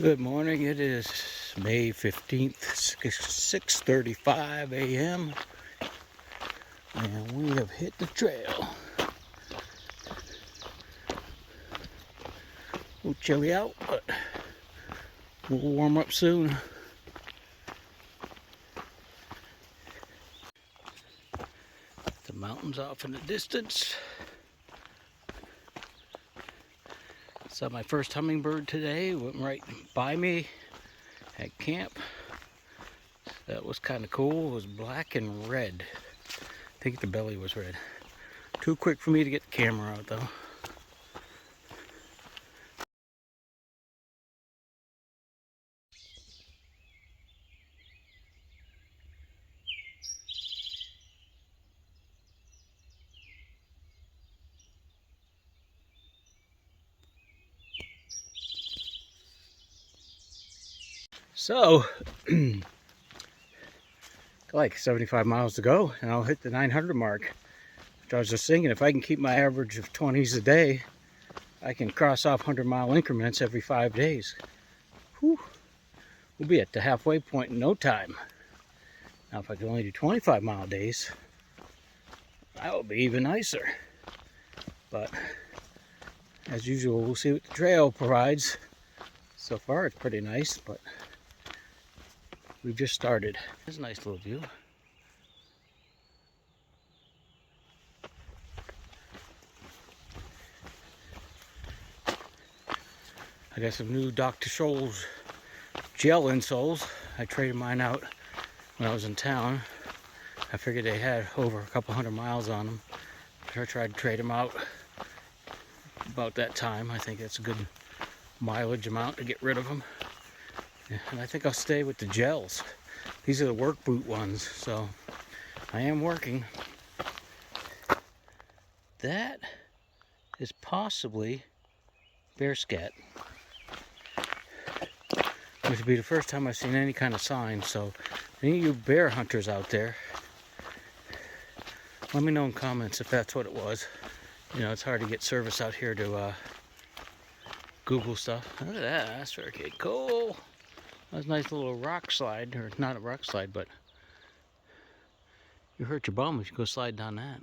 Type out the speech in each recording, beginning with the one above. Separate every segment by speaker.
Speaker 1: Good morning. It is May 15th, 6:35 a.m. and we have hit the trail. A little chilly out, but we'll warm up soon. The mountains off in the distance. Saw my first hummingbird today. Went right by me at camp. That was kind of cool. It was black and red. I think the belly was red. Too quick for me to get the camera out though. So, like 75 miles to go and I'll hit the 900 mark. I was just thinking, if I can keep my average of 20s a day, I can cross off 100-mile increments every 5 days. Whew. We'll be at the halfway point in no time. Now, if I can only do 25-mile days, that would be even nicer. But, as usual, we'll see what the trail provides. So far, it's pretty nice, but we've just started. It's a nice little view. I got some new Dr. Scholl's gel insoles. I traded mine out when I was in town. I figured they had over a couple 100 miles on them. I tried to trade them out about that time. I think that's a good mileage amount to get rid of them. And I think I'll stay with the gels. These are the work boot ones, so I am working. That is possibly bear scat. This will be the first time I've seen any kind of sign, so any of you bear hunters out there, let me know in comments if that's what it was. You know, it's hard to get service out here to Google stuff. Look at that, that's very cool. That's a nice little rock slide, or not a rock slide, but you hurt your bum if you go slide down that.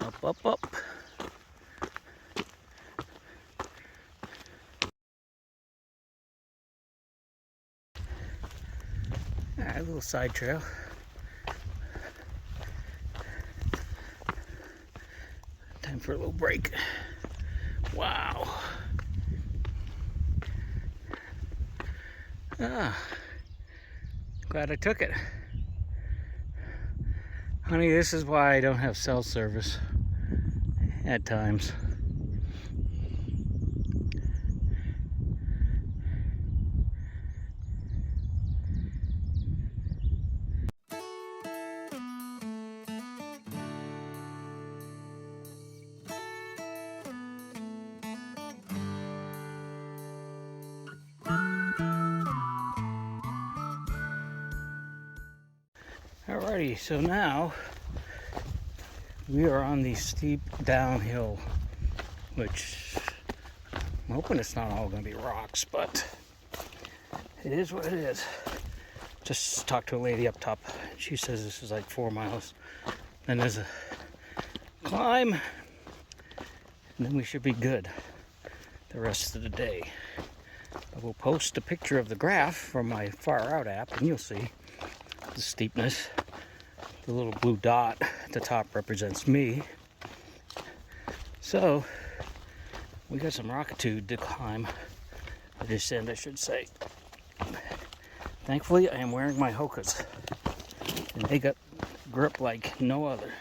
Speaker 1: Up, up, up. Alright, a little side trail. Time for a little break. Wow. Ah, glad I took it. Honey, this is why I don't have cell service at times. Alrighty, so now we are on the steep downhill, which I'm hoping it's not all going to be rocks, but it is what it is. Just talked to a lady up top. She says this is like 4 miles. Then there's a climb, and then we should be good the rest of the day. I will post a picture of the graph from my Far Out app, and you'll see the steepness. The little blue dot at the top represents me. So, we got some rockitude to climb, or descend I should say. Thankfully, I am wearing my Hokas, and they got grip like no other.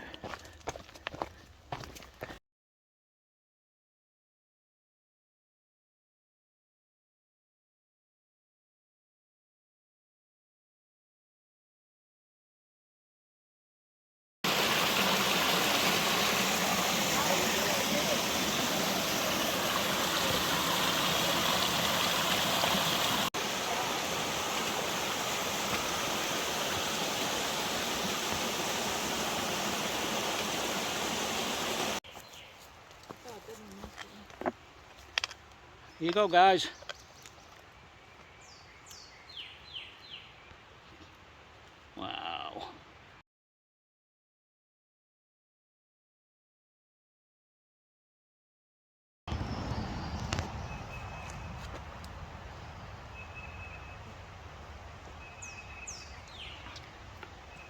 Speaker 1: Here you go, guys. Wow.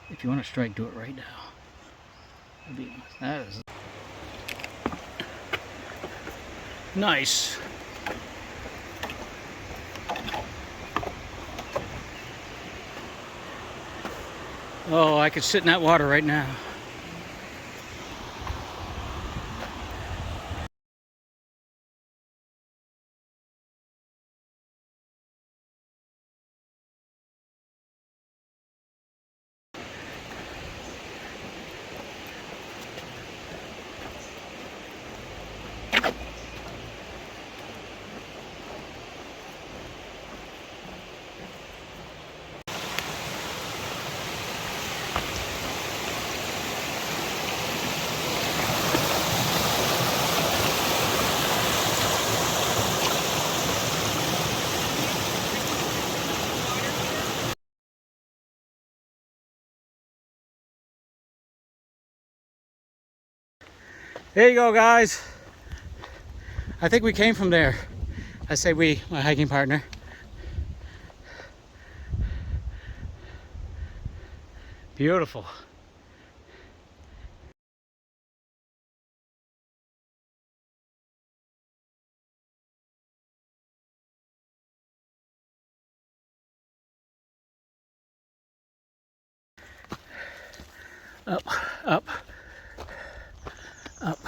Speaker 1: If you want to strike, do it right now. That is nice. Oh, I could sit in that water right now. There you go, guys. I think we came from there. I say we, my hiking partner. Beautiful. Up, up, up.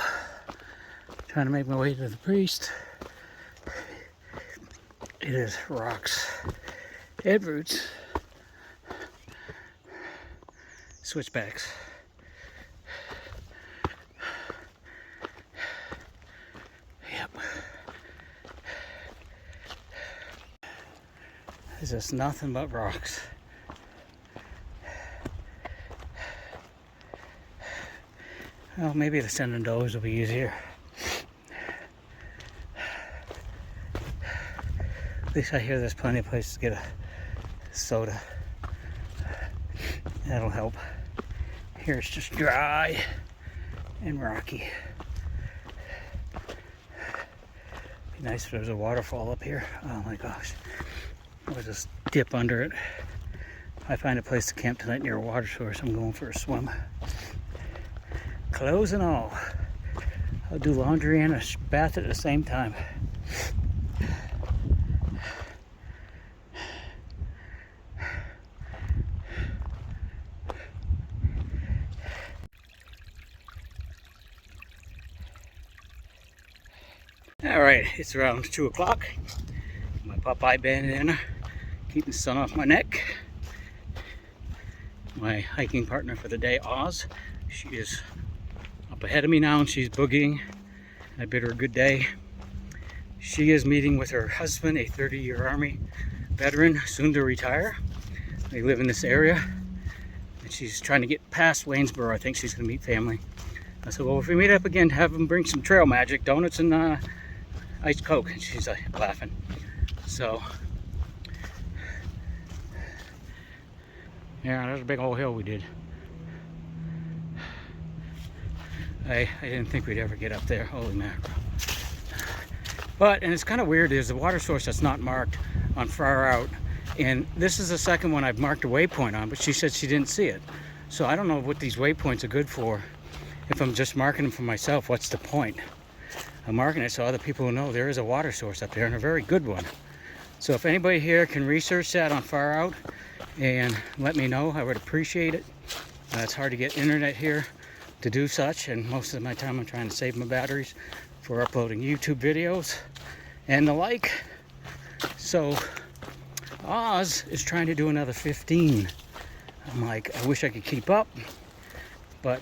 Speaker 1: Trying to make my way to the priest. It is rocks, head roots, switchbacks. Yep. It's just nothing but rocks. Well, maybe the Shenandoahs will be easier. At least I hear there's plenty of places to get a soda. That'll help. Here it's just dry and rocky. Be nice if there was a waterfall up here. Oh my gosh. I'll just dip under it. If I find a place to camp tonight near a water source, I'm going for a swim. Clothes and all. I'll do laundry and a bath at the same time. All right, it's around 2 o'clock. My Popeye bandana, keeping the sun off my neck. My hiking partner for the day, Oz, she is up ahead of me now and she's boogieing. I bid her a good day. She is meeting with her husband, a 30-year Army veteran, soon to retire. They live in this area and she's trying to get past Waynesboro. I think she's going to meet family. I said, well, if we meet up again, have them bring some trail magic, donuts and iced Coke. And she's laughing. So, yeah, there's a big old hill we did. I didn't think we'd ever get up there. Holy mackerel. But, and it's kind of weird, there's a water source that's not marked on Far Out. And this is the second one I've marked a waypoint on, but she said she didn't see it. So I don't know what these waypoints are good for. If I'm just marking them for myself, what's the point? I'm marking it so other people will know there is a water source up there, and a very good one. So if anybody here can research that on Far Out and let me know, I would appreciate it. It's hard to get internet here to do such, and most of my time I'm trying to save my batteries for uploading YouTube videos and the like. So Oz is trying to do another 15. I'm like, I wish I could keep up, but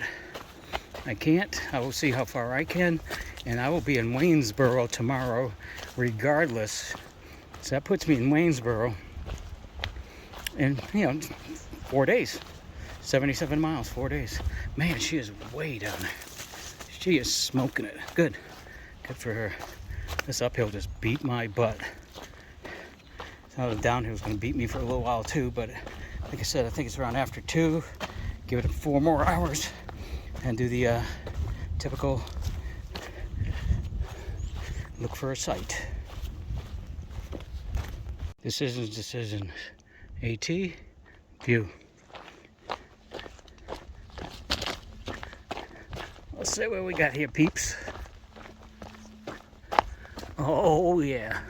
Speaker 1: I can't. I will see how far I can, and I will be in Waynesboro tomorrow regardless. So that puts me in Waynesboro in, 4 days. 77 miles, 4 days. Man, she is way down there. She is smoking it. Good. Good for her. This uphill just beat my butt. So the downhill is going to beat me for a little while too, but like I said, I think it's around after 2. Give it 4 more hours and do the typical look for a site. Decisions. AT, view. Let's see what we got here, peeps. Oh yeah.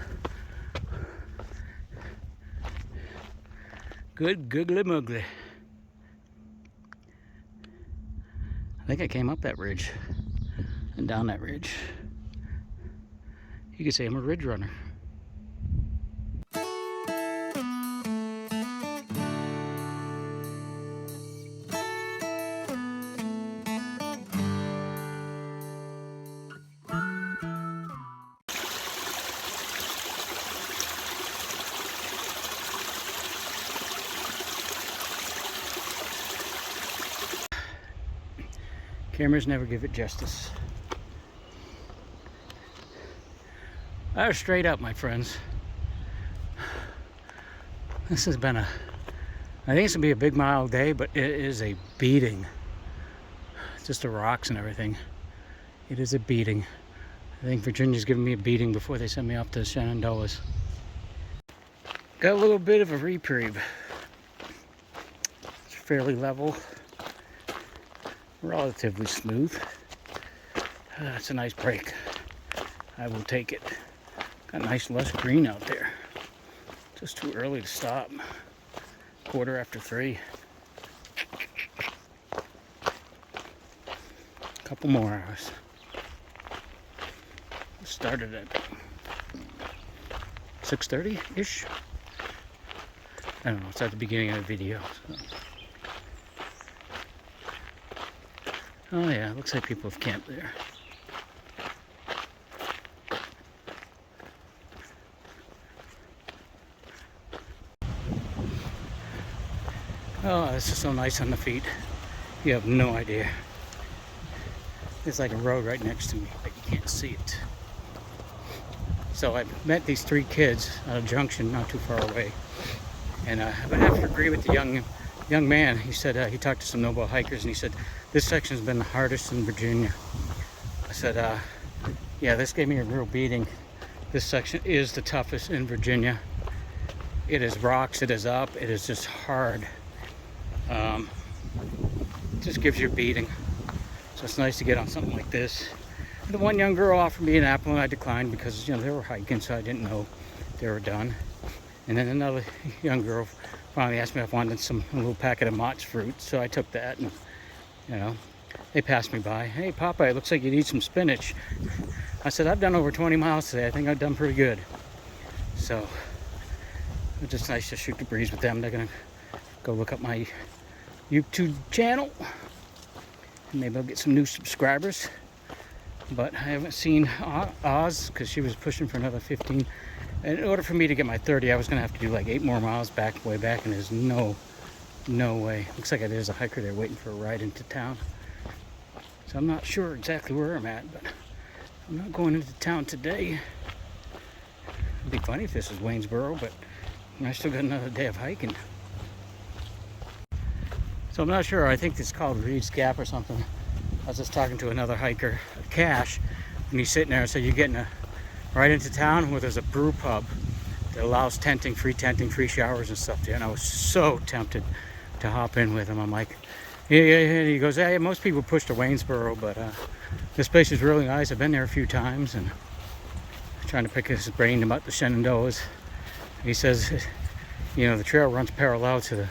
Speaker 1: Good googly muggly. I think I came up that ridge and down that ridge. You could say I'm a ridge runner. Cameras never give it justice. I was straight up, my friends. This has been I think it's gonna be a big mile day, but it is a beating. Just the rocks and everything. It is a beating. I think Virginia's giving me a beating before they send me off to Shenandoah's. Got a little bit of a reprieve. It's fairly level. Relatively smooth. It's a nice break. I will take it. Got nice lush green out there. Just too early to stop. 3:15. Couple more hours. Started at 6:30-ish. I don't know, it's at the beginning of the video. So. Oh yeah, looks like people have camped there. Oh, this is so nice on the feet. You have no idea. There's like a road right next to me, but you can't see it. So I met these 3 kids at a junction not too far away. And I have to agree with the young man. He said he talked to some Noble hikers and he said, this section's been the hardest in Virginia. I said, yeah, this gave me a real beating. This section is the toughest in Virginia. It is rocks, it is up, it is just hard. Just gives you a beating. So it's nice to get on something like this. The one young girl offered me an apple and I declined because they were hiking, so I didn't know they were done. And then another young girl finally asked me if I wanted a little packet of Mott's fruit, so I took that and they passed me by. Hey Papa, it looks like you'd eat some spinach. I said, I've done over 20 miles today. I think I've done pretty good. So it's just nice to shoot the breeze with them. They're gonna go look up my YouTube channel and maybe I'll get some new subscribers. But I haven't seen Oz because she was pushing for another 15. In order for me to get my 30, I was gonna have to do like 8 more miles way back, and there's no way. Looks like there's a hiker there waiting for a ride into town. So I'm not sure exactly where I'm at, but I'm not going into town today. It'd be funny if this was Waynesboro, but I still got another day of hiking. So I'm not sure. I think it's called Reed's Gap or something. I was just talking to another hiker, Cash, and he's sitting there and said, you're getting right into town where there's a brew pub that allows tenting, free showers and stuff there. And I was so tempted to hop in with him. I'm like, yeah. He goes, hey, most people push to Waynesboro, but this place is really nice. I've been there a few times, and I'm trying to pick his brain about the Shenandoahs. He says, the trail runs parallel to the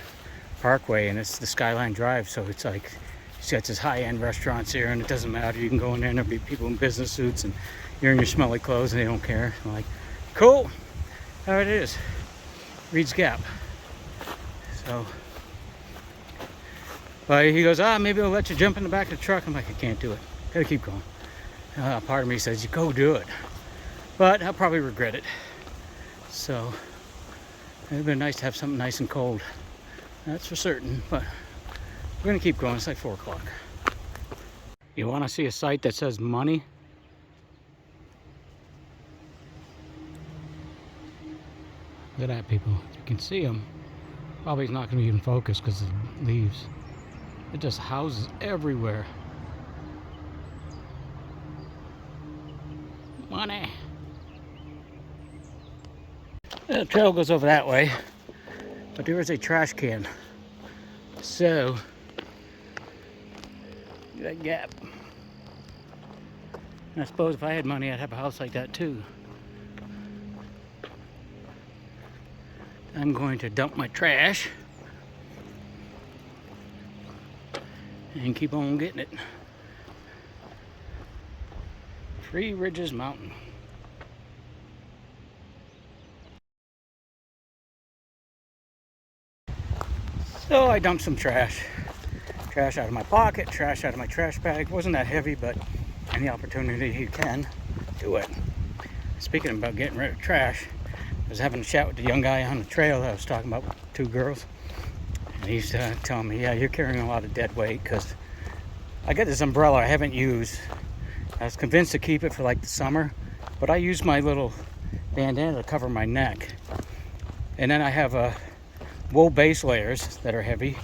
Speaker 1: parkway, and it's the Skyline Drive, so it's like he's got his high-end restaurants here, and it doesn't matter. You can go in there and there'll be people in business suits, and you're in your smelly clothes, and they don't care. I'm like, cool. There it is, Reed's Gap. So, but he goes, maybe I'll let you jump in the back of the truck. I'm like, I can't do it. Gotta keep going. Part of me says, you go do it, but I'll probably regret it. So it'd been nice to have something nice and cold. That's for certain, but we're gonna keep going. It's like 4 o'clock. You wanna see a site that says money? Look at that, people. You can see them. Probably not going to be in focus because of the leaves. It just houses everywhere. Money. The trail goes over that way, but there is a trash can. So, that gap. And I suppose if I had money, I'd have a house like that too. I'm going to dump my trash and keep on getting it. Three Ridges Mountain. So I dumped some trash. Trash out of my pocket, trash out of my trash bag. Wasn't that heavy, but any opportunity you can, do it. Speaking about getting rid of trash, I was having a chat with the young guy on the trail that I was talking about, with two girls. And he's telling me, yeah, you're carrying a lot of dead weight, because I got this umbrella I haven't used. I was convinced to keep it for like the summer, but I use my little bandana to cover my neck. And then I have wool base layers that are heavy.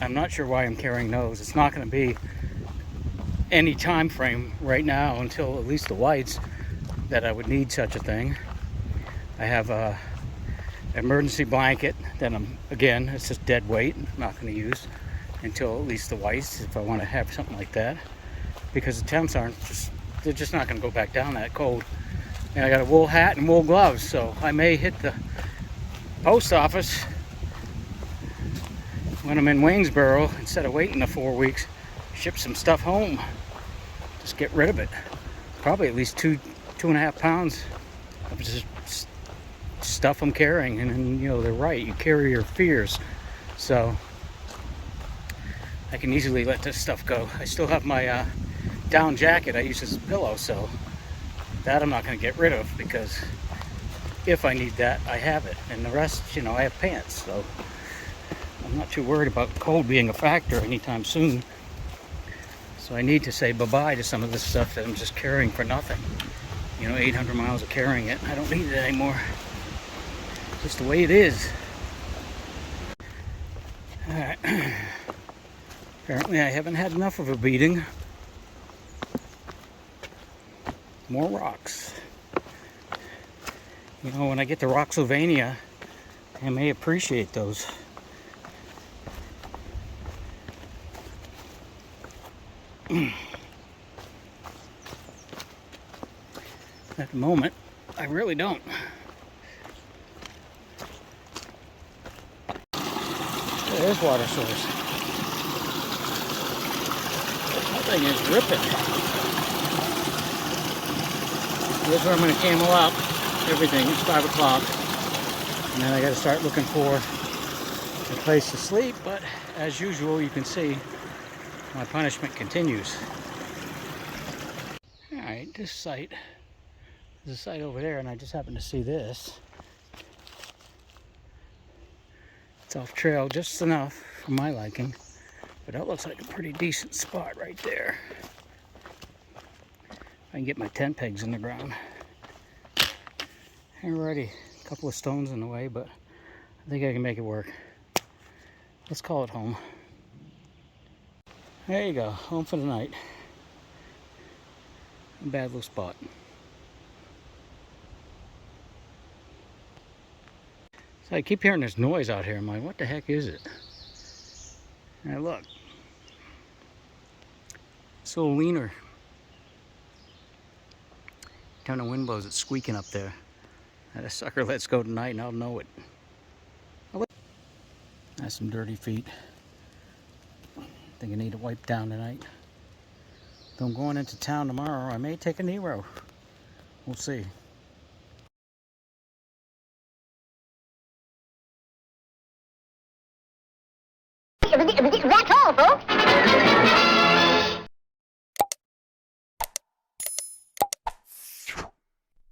Speaker 1: I'm not sure why I'm carrying those. It's not going to be any time frame right now until at least the whites that I would need such a thing. I have a emergency blanket that again, it's just dead weight. I'm not going to use until at least the whites if I want to have something like that, because the temps they're just not going to go back down that cold. And I got a wool hat and wool gloves, so I may hit the post office when I'm in Waynesboro, instead of waiting the 4 weeks, ship some stuff home. Just get rid of it. Probably at least 2.5 pounds of just stuff I'm carrying. And then, you know, they're right, you carry your fears. So I can easily let this stuff go. I still have my down jacket I use as a pillow, so that I'm not going to get rid of, because if I need that, I have it. And the rest, you know, I have pants, so I'm not too worried about cold being a factor anytime soon. So I need to say bye-bye to some of this stuff that I'm just carrying for nothing. You know, 800 miles of carrying it. I don't need it anymore. Just the way it is. Alright. Apparently I haven't had enough of a beating. More rocks. You know, when I get to Rocksylvania, I may appreciate those. At the moment, I really don't. There's water source. That thing is ripping. Here's where I'm going to camel out everything. It's 5 o'clock. And then I got to start looking for a place to sleep. But as usual, you can see my punishment continues. Alright, this site, there's a site over there, and I just happened to see this. It's off trail just enough for my liking, but that looks like a pretty decent spot right there. I can get my tent pegs in the ground. Alrighty, a couple of stones in the way, but I think I can make it work. Let's call it home. There you go, home for the night. A bad little spot. So I keep hearing this noise out here. I'm like, what the heck is it? Now look. It's a little leaner. Time the wind blows, it's squeaking up there. That sucker lets go tonight and I'll know it. That's some dirty feet. I think I need to wipe down tonight. Though I'm going into town tomorrow, I may take a Nero. We'll see.
Speaker 2: That's all, folks.